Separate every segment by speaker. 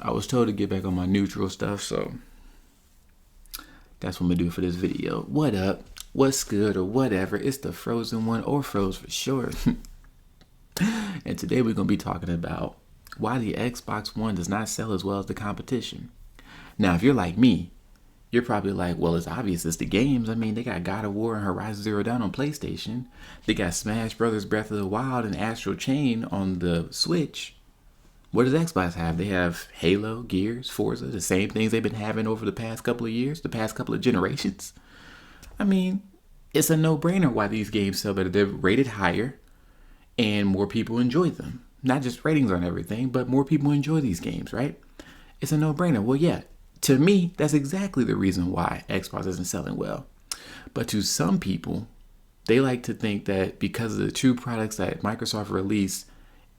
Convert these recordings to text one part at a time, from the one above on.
Speaker 1: I was told to get back on my neutral stuff, so that's what I'm gonna do for this video. What up? What's good or whatever? It's the frozen one, or froze for short. And today we're gonna be talking about why the Xbox One does not sell as well as the competition. Now, if you're like me, you're probably like, well, it's obvious. It's the games. I mean, they got God of War and Horizon Zero Dawn on PlayStation. They got Smash Brothers Breath of the Wild and Astral Chain on the Switch. What does Xbox have? They have Halo, Gears, Forza, the same things they've been having over the past couple of years, the past couple of generations. I mean, it's a no-brainer why these games sell better. They're rated higher and more people enjoy them. Not just ratings on everything, but more people enjoy these games, right? It's a no-brainer. Well, yeah, to me, that's exactly the reason why Xbox isn't selling well. But to some people, they like to think that because of the two products that Microsoft released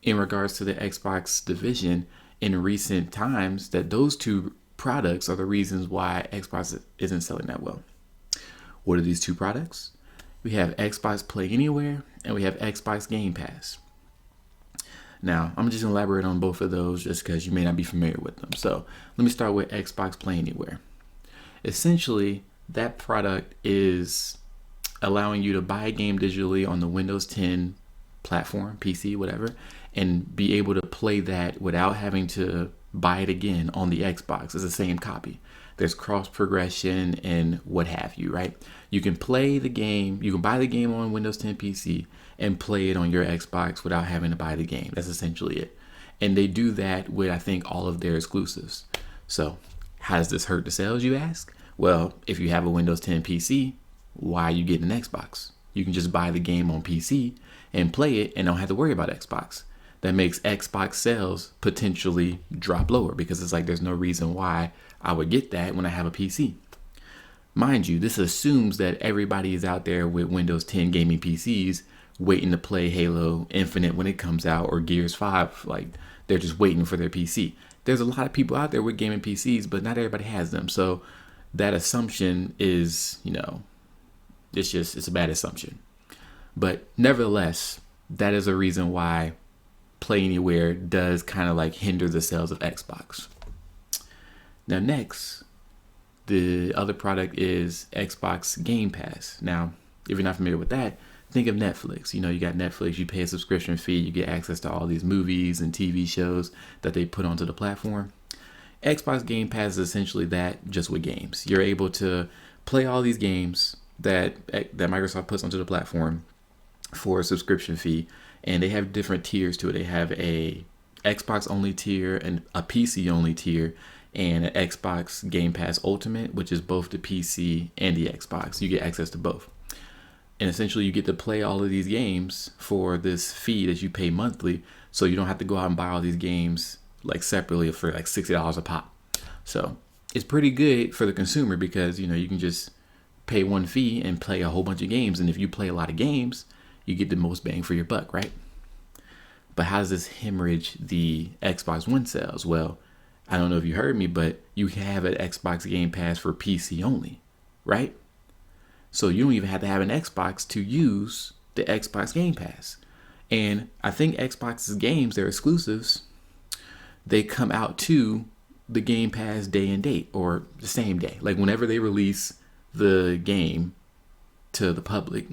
Speaker 1: in regards to the Xbox division in recent times, that those two products are the reasons why Xbox isn't selling that well. What are these two products? We have Xbox Play Anywhere and we have Xbox Game Pass. Now, I'm just going to elaborate on both of those just because you may not be familiar with them. So let me start with Xbox Play Anywhere. Essentially, that product is allowing you to buy a game digitally on the Windows 10 platform, PC, whatever, and be able to play that without having to buy it again on the Xbox. It's the same copy. There's cross progression and what have you, right? You can play the game, you can buy the game on Windows 10 PC and play it on your Xbox without having to buy the game. That's essentially it. And they do that with, I think, all of their exclusives. So how does this hurt the sales, you ask? Well, if you have a Windows 10 PC, why are you getting an Xbox? You can just buy the game on PC and play it and don't have to worry about Xbox. That makes Xbox sales potentially drop lower because it's like there's no reason why I would get that when I have a PC. Mind you, this assumes that everybody is out there with Windows 10 gaming PCs waiting to play Halo Infinite when it comes out, or Gears 5. Like, they're just waiting for their PC. There's a lot of people out there with gaming PCs, but not everybody has them. So that assumption is, it's a bad assumption. But nevertheless, that is a reason why Play Anywhere does kind of like hinder the sales of Xbox. Now next, the other product is Xbox Game Pass. Now, if you're not familiar with that, think of Netflix. You got Netflix, you pay a subscription fee, you get access to all these movies and TV shows that they put onto the platform. Xbox Game Pass is essentially that, just with games. You're able to play all these games that Microsoft puts onto the platform for a subscription fee, and they have different tiers to it. They have a Xbox only tier and a PC only tier, and an Xbox Game Pass Ultimate, which is both the PC and the Xbox. You get access to both. And essentially you get to play all of these games for this fee that you pay monthly, so you don't have to go out and buy all these games like separately for like $60 a pop. So it's pretty good for the consumer because you can just pay one fee and play a whole bunch of games. And if you play a lot of games, you get the most bang for your buck, right? But how does this hemorrhage the Xbox One sales? Well, I don't know if you heard me, but you have an Xbox Game Pass for PC only, right? So you don't even have to have an Xbox to use the Xbox Game Pass. And I think Xbox's games, their exclusives, they come out to the Game Pass day and date, or the same day. Like whenever they release the game to the public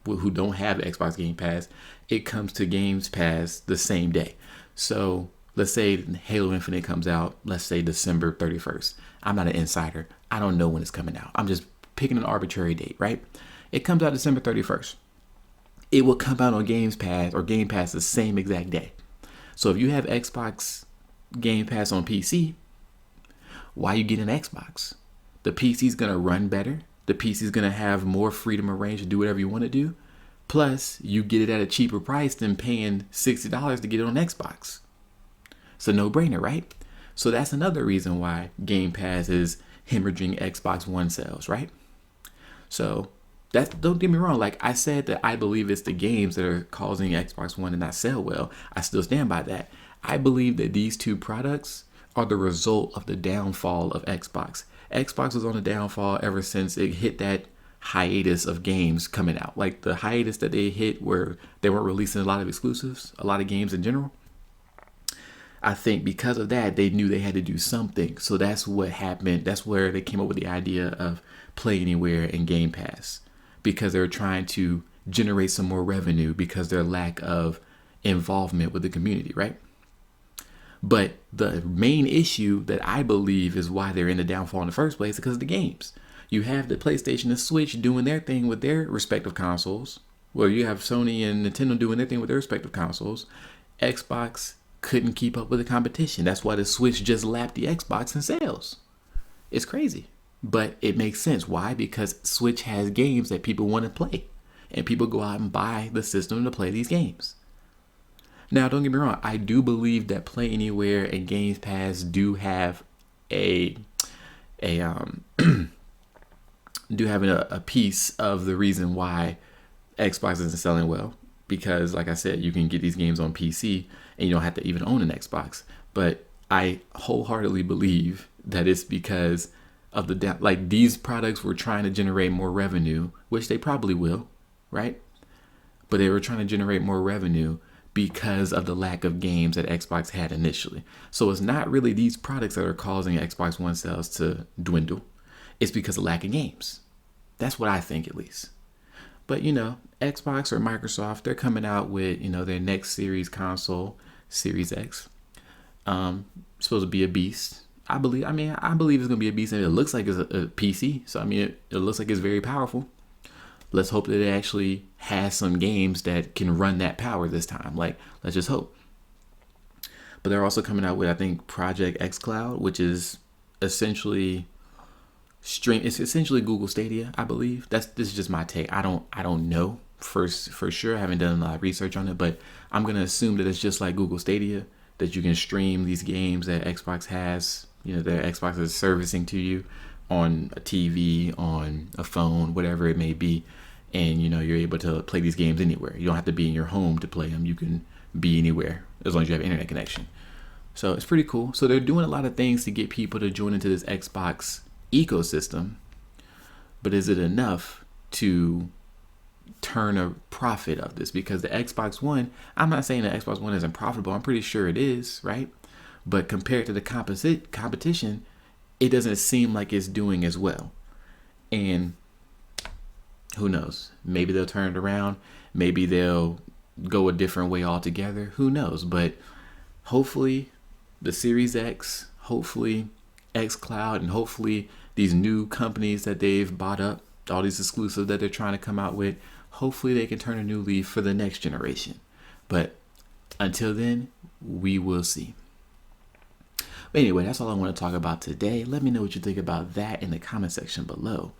Speaker 1: who don't have Xbox Game Pass, it comes to Games Pass the same day. So let's say Halo Infinite comes out, let's say December 31st. I'm not an insider. I don't know when it's coming out. I'm just picking an arbitrary date, right? It comes out December 31st. It will come out on Games Pass or Game Pass the same exact day. So if you have Xbox Game Pass on PC, why you get an Xbox? The PC's going to run better. The PC's going to have more freedom of range to do whatever you want to do. Plus, you get it at a cheaper price than paying $60 to get it on Xbox. It's a no-brainer, right? So that's another reason why Game Pass is hemorrhaging Xbox One sales, right? So don't get me wrong. Like I said that I believe it's the games that are causing Xbox One to not sell well. I still stand by that. I believe that these two products are the result of the downfall of Xbox. Xbox was on the downfall ever since it hit that hiatus of games coming out. Like the hiatus that they hit where they weren't releasing a lot of exclusives, a lot of games in general. I think because of that, they knew they had to do something. So that's what happened. That's where they came up with the idea of Play Anywhere and Game Pass, because they were trying to generate some more revenue because their lack of involvement with the community, right? But the main issue that I believe is why they're in the downfall in the first place is because of the games. You have the PlayStation and Switch doing their thing with their respective consoles. Well, you have Sony and Nintendo doing their thing with their respective consoles. Xbox couldn't keep up with the competition. That's why the Switch just lapped the Xbox in sales. It's crazy. But it makes sense. Why? Because Switch has games that people want to play. And people go out and buy the system to play these games. Now, don't get me wrong. I do believe that Play Anywhere and Games Pass do have a piece of the reason why Xbox isn't selling well. Because, like I said, you can get these games on PC and you don't have to even own an Xbox. But I wholeheartedly believe that it's because of these products were trying to generate more revenue, which they probably will, right? But they were trying to generate more revenue because of the lack of games that Xbox had initially. So it's not really these products that are causing Xbox One sales to dwindle. It's because of lack of games. That's what I think, at least. But, Xbox or Microsoft, they're coming out with, their next series console, Series X. Supposed to be a beast. I believe it's going to be a beast, and it looks like it's a PC. So, it looks like it's very powerful. Let's hope that it actually has some games that can run that power this time. Let's just hope. But they're also coming out with, I think, Project xCloud, which is essentially it's essentially Google Stadia, I believe. This is just my take. I don't know for sure. I haven't done a lot of research on it, but I'm gonna assume that it's just like Google Stadia, that you can stream these games that Xbox has, that Xbox is servicing to you on a TV, on a phone, whatever it may be. And, you're able to play these games anywhere. You don't have to be in your home to play them. You can be anywhere as long as you have internet connection. So it's pretty cool. So they're doing a lot of things to get people to join into this Xbox ecosystem. But is it enough to turn a profit of this? Because the Xbox One, I'm not saying the Xbox One isn't profitable. I'm pretty sure it is, right? But compared to the competition, it doesn't seem like it's doing as well. And who knows? Maybe they'll turn it around. Maybe they'll go a different way altogether. Who knows? But hopefully the Series X, hopefully xCloud, and hopefully these new companies that they've bought up, all these exclusives that they're trying to come out with, hopefully they can turn a new leaf for the next generation. But until then, we will see. But anyway, that's all I want to talk about today. Let me know what you think about that in the comment section below.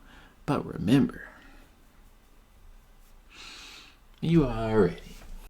Speaker 1: But remember, you already